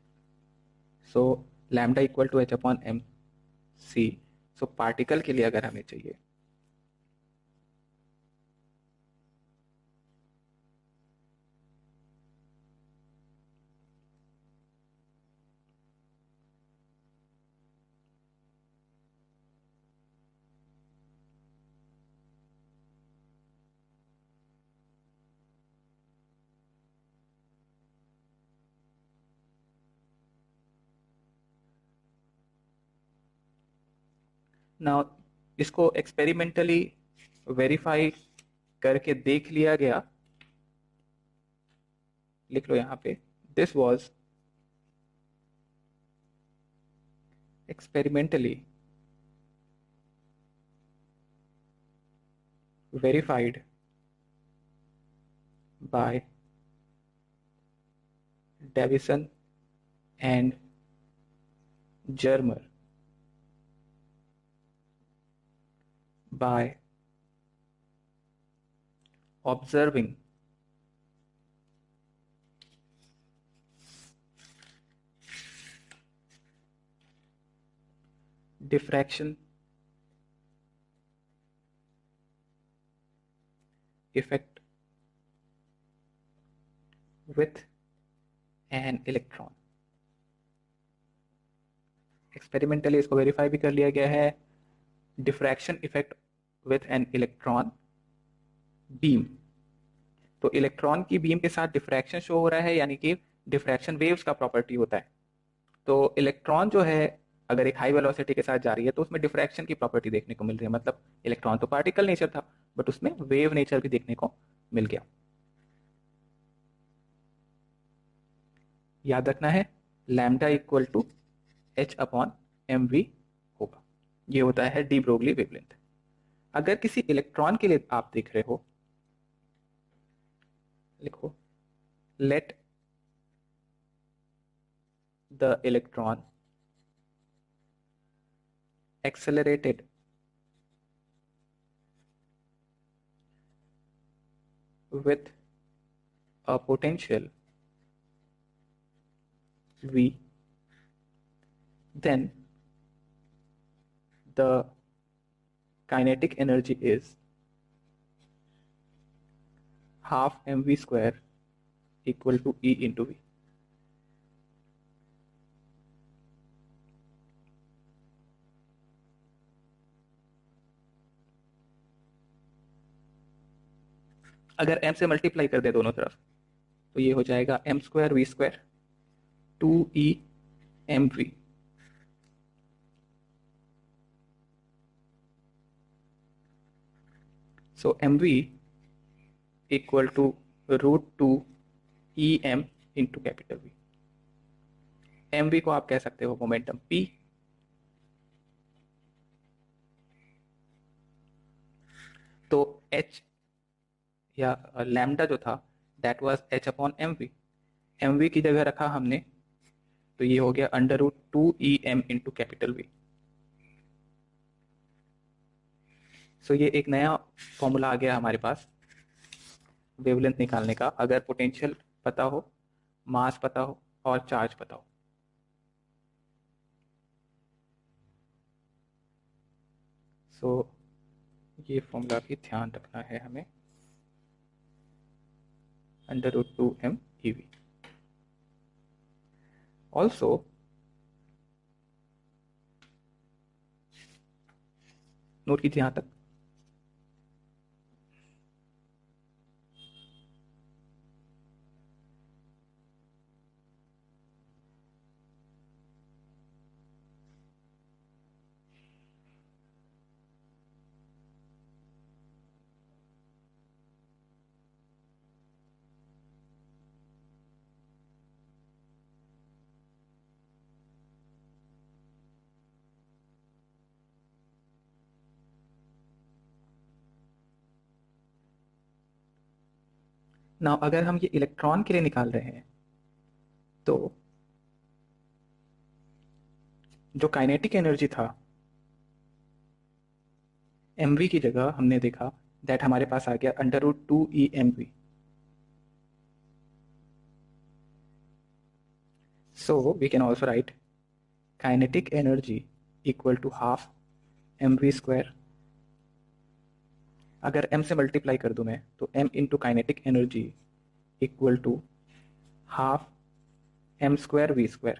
So lambda equal to H upon M C. So particle के लिए अगर हमें चाहिए नाउ इसको एक्सपेरिमेंटली वेरीफाई करके देख लिया गया, लिख लो यहाँ पे, this was experimentally verified by Davison and Germer by observing diffraction effect with an electron। Experimentally इसको वेरीफाई भी कर लिया गया है, diffraction effect with an electron beam. तो इलेक्ट्रॉन की बीम के साथ डिफ्रैक्शन शो हो रहा है, यानी कि डिफ्रैक्शन वेव्स का प्रॉपर्टी होता है। तो इलेक्ट्रॉन जो है अगर एक हाई वेलोसिटी के साथ जा रही है तो उसमें डिफ्रैक्शन की प्रॉपर्टी देखने को मिल रही है, मतलब इलेक्ट्रॉन तो पार्टिकल नेचर था बट उसमें वेव नेचर भी देखने को मिल गया। याद रखना है lambda equal to H upon M V होगा, ये होता है डी ब्रोगली वेवलेंथ। अगर किसी इलेक्ट्रॉन के लिए आप देख रहे हो, लिखो let the electron accelerated with a potential V, then the kinetic energy is half mv square equal to E into V। अगर m से मल्टीप्लाई कर दे दोनों तरफ तो ये हो जाएगा m square v square 2e mv। सो mv equal to √2 em into capital V। mv को आप कह सकते हो मोमेंटम p, तो h या लैम्डा जो था that was h upon M V की जगह रखा हमने, तो ये हो गया √2em इंटू कैपिटल V। सो ये एक नया फॉर्मूला आ गया हमारे पास वेवलेंथ निकालने का, अगर पोटेंशियल पता हो, मास पता हो और चार्ज पता हो। सो ये फॉर्मूला भी ध्यान रखना है हमें, √2m ev। ऑल्सो नोट कीजिए यहाँ तक, ना अगर हम ये इलेक्ट्रॉन के लिए निकाल रहे हैं तो जो काइनेटिक एनर्जी था mv की जगह हमने देखा दैट हमारे पास आ गया √2e mv। So we can also write kinetic energy equal to half mv square। अगर m से मल्टीप्लाई कर दूं मैं तो m into kinetic energy equal to half m square v square.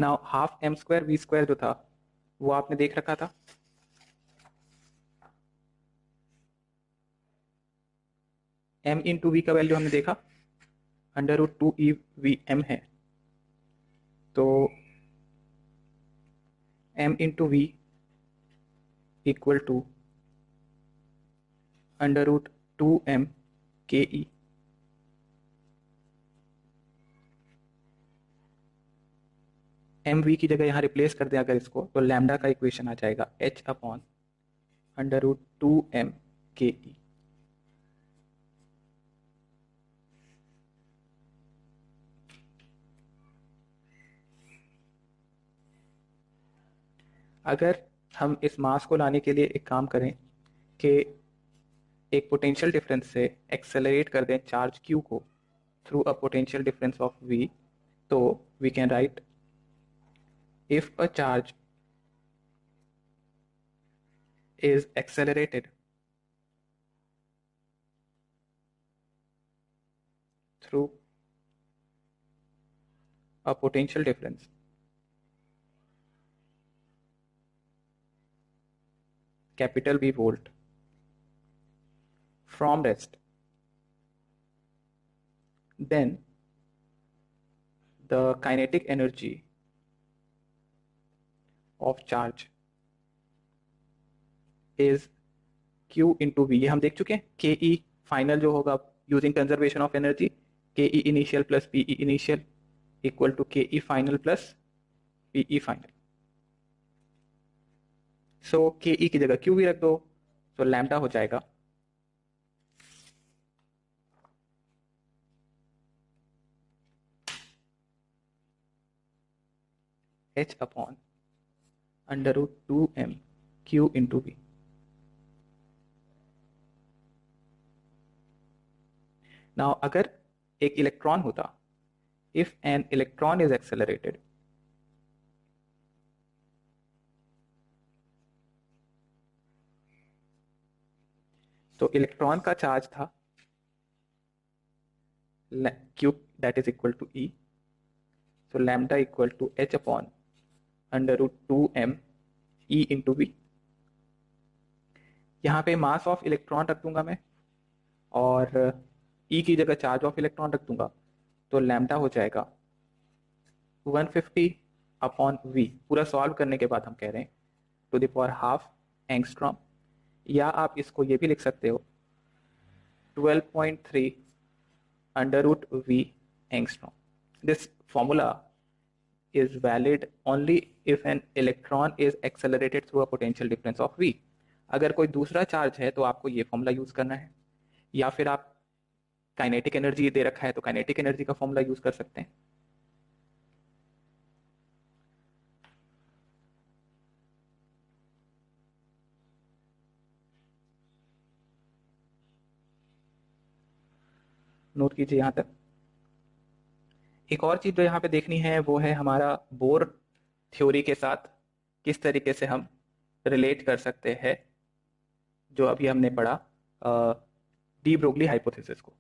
Now half m square v square जो था वो आपने देख रखा था, m इंटू वी का वैल्यू हमने देखा √2 EVm है, तो m into V equal to √2m/ke। mv की जगह यहाँ रिप्लेस कर दें अगर इसको, तो लैम्डा का इक्वेशन आ जाएगा h/√2m/ke। अगर हम इस मास को लाने के लिए एक काम करें कि एक पोटेंशियल डिफरेंस से एक्सेलरेट कर दें चार्ज q को through a potential difference of v, तो V can write if a charge is accelerated through a potential difference capital V volt from rest, then the kinetic energy of charge is Q into V। ये हम देख चुके हैं, के ई फाइनल जो होगा using conservation of energy, K E initial plus P E initial equal to K E final plus P E final. So K E की जगह क्यू भी रख दो, तो लैम्डा हो जाएगा h/√2m/q into v। नाउ अगर एक इलेक्ट्रॉन होता, if an electron is accelerated, तो इलेक्ट्रॉन का चार्ज था q that is equal to e, so lambda equal to h/√2m/e into v। यहाँ पे मास ऑफ इलेक्ट्रॉन रख दूंगा मैं और e की जगह चार्ज ऑफ इलेक्ट्रॉन रख दूंगा, तो लैम्डा हो जाएगा 150/v। पूरा सॉल्व करने के बाद हम कह रहे हैं to the power half angstrom, या आप इसको ये भी लिख सकते हो 12.3 √v angstrom. This formula is valid only if an electron is accelerated through a potential difference of v। अगर कोई दूसरा चार्ज है तो आपको ये फॉर्मूला यूज करना है, या फिर आप काइनेटिक एनर्जी दे रखा है तो काइनेटिक एनर्जी का फॉर्मूला यूज कर सकते हैं। नोट कीजिए यहां तक। एक और चीज जो यहाँ पे देखनी है वो है हमारा बोर थ्योरी के साथ किस तरीके से हम रिलेट कर सकते हैं जो अभी हमने पढ़ा डी ब्रोगली हाइपोथेसिस को।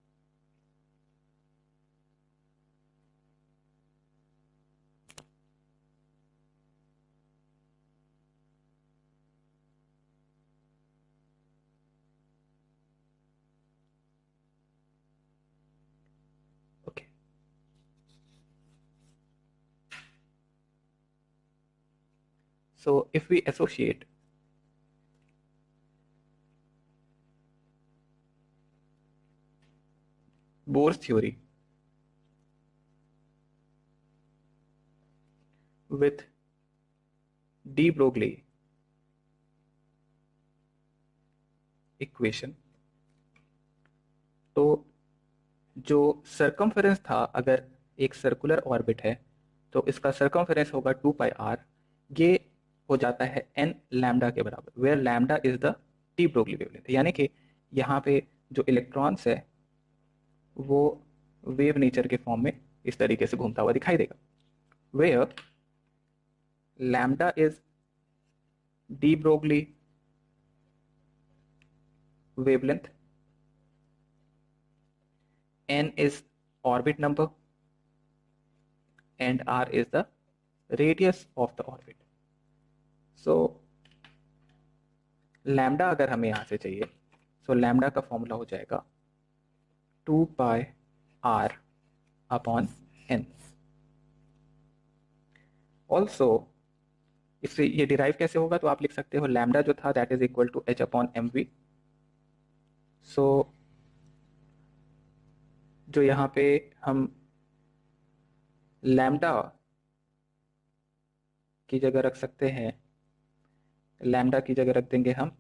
Okay, so if we associate Bohr's theory with de Broglie equation, तो जो सर्कमफेरेंस था, अगर एक सर्कुलर ऑर्बिट है तो इसका सर्कमफेरेंस होगा 2πr, ये हो जाता है n लैम्डा के बराबर, where lambda is the de Broglie wavelength. यानी कि यहाँ पे जो इलेक्ट्रॉन्स है वो वेव नेचर के फॉर्म में इस तरीके से घूमता हुआ दिखाई देगा, where lambda is de Broglie wavelength, n is orbit number and r is the radius of the orbit। so lambda अगर हमें यहां से चाहिए, so लैम्डा का फॉर्मूला हो जाएगा 2 pi r upon n। Also इससे ये डिराइव कैसे होगा, तो आप लिख सकते हो लैम्डा जो था that is equal to h upon M V. So जो यहाँ पे हम लैम्डा की जगह रख सकते हैं, लैम्डा की जगह रख देंगे हम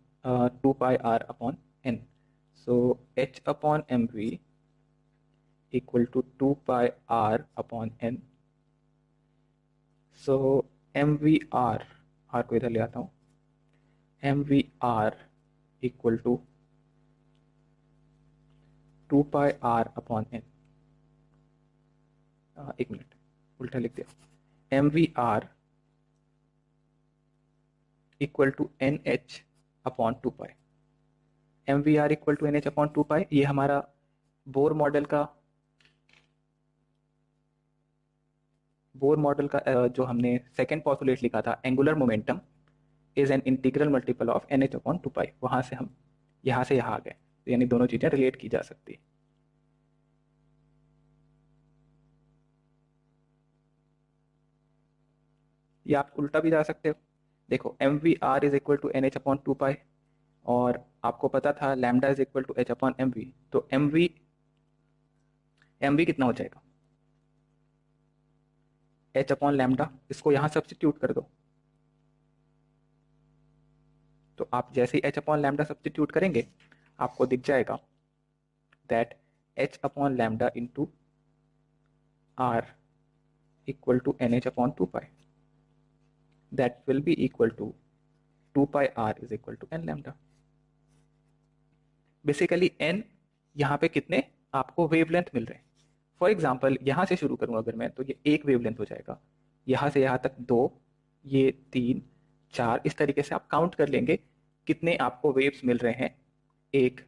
2 pi r upon n। So h upon M V equal to 2 pi r upon n। So M V R को इधर ले आता हूँ, M V R equal to 2 pi r upon n। एक मिनट, उल्टा लिख दिया, M V R equal to N H upon 2 pi. M V R equal to N H upon 2 pi, ये हमारा बोर मॉडल का जो हमने सेकेंड पॉस्टुलेट लिखा था, angular momentum is an integral multiple of N H upon 2 pi, वहां से हम यहाँ से यहाँ आ गए, तो यानी दोनों चीजें रिलेट की जा सकती है। या आप उल्टा भी जा सकते हो, देखो M V R is equal to N H upon 2 pi, और आपको पता था lambda is equal to H upon M V, तो एम वी कितना हो जाएगा, एच अपॉन लैम्डा, इसको यहाँ सब्सटीट्यूट कर दो। तो आप जैसे ही एच अपॉन लैम्डा सब्सटीट्यूट करेंगे आपको दिख जाएगा that H upon lambda into R equal to N H upon 2 pi, that will be equal to 2 pi R is equal to N lambda. Basically N यहाँ पे कितने आपको वेवलेंथ मिल रहे हैं। फॉर एग्जाम्पल यहाँ से शुरू करूँ अगर मैं, तो ये एक वेवलेंथ हो जाएगा, यहाँ से यहाँ तक 2, ये 3, 4, इस तरीके से आप काउंट कर लेंगे कितने आपको वेव्स मिल रहे हैं एक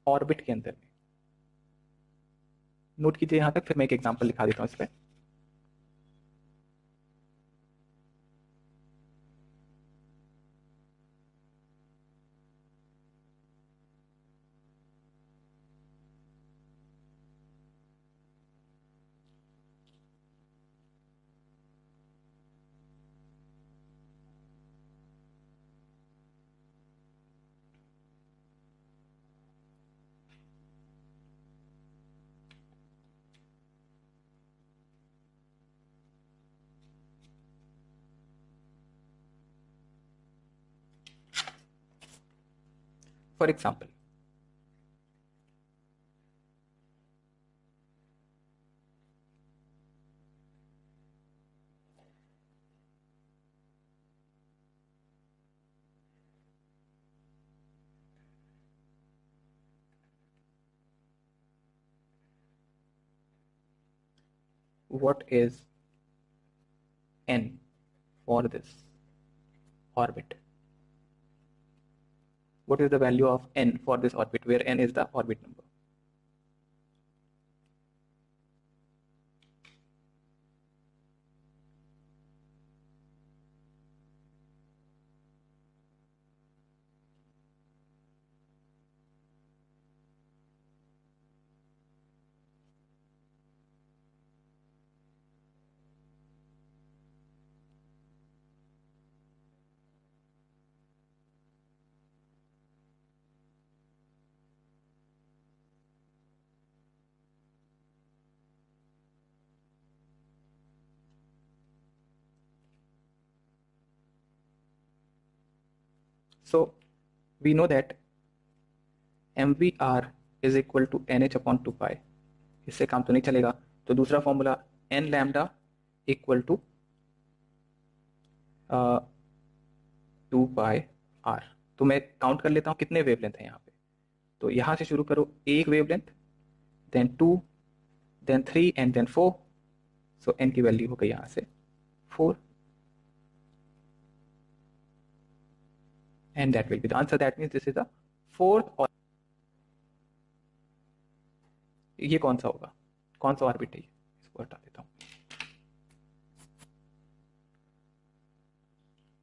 ऑर्बिट के अंदर में। नोट कीजिए यहाँ तक, फिर मैं एक एग्जाम्पल लिखा देता हूँ इस पर। For example what is n for this orbit? What is the value of n for this orbit, where n is the orbit number? So we know that mvr is equal to nh upon 2 pi, इससे काम तो नहीं चलेगा, तो दूसरा formula n lambda equal to 2 pi R. तो मैं काउंट कर लेता हूँ कितने वेवलेंथ हैं यहाँ पे, तो यहाँ से शुरू करो, एक wavelength, then 2, then 3 and then 4। So n की वैल्यू हो गई यहाँ से 4, and that will be the answer. That means this is the fourth, और ये कौन सा होगा, कौन सा ऑर्बिट है, इसको हटा देता हूँ।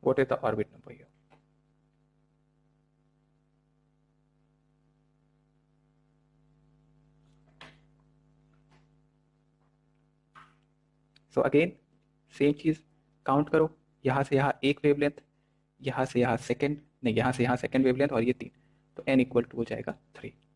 What is the orbit number here? So again same cheese, count करो, यहाँ से यहाँ एक वेवलेंथ, यहाँ से यहाँ सेकेंड, नहीं यहाँ से यहाँ सेकेंड वेवलेंथ और ये तीन, तो n इक्वल टू हो जाएगा 3।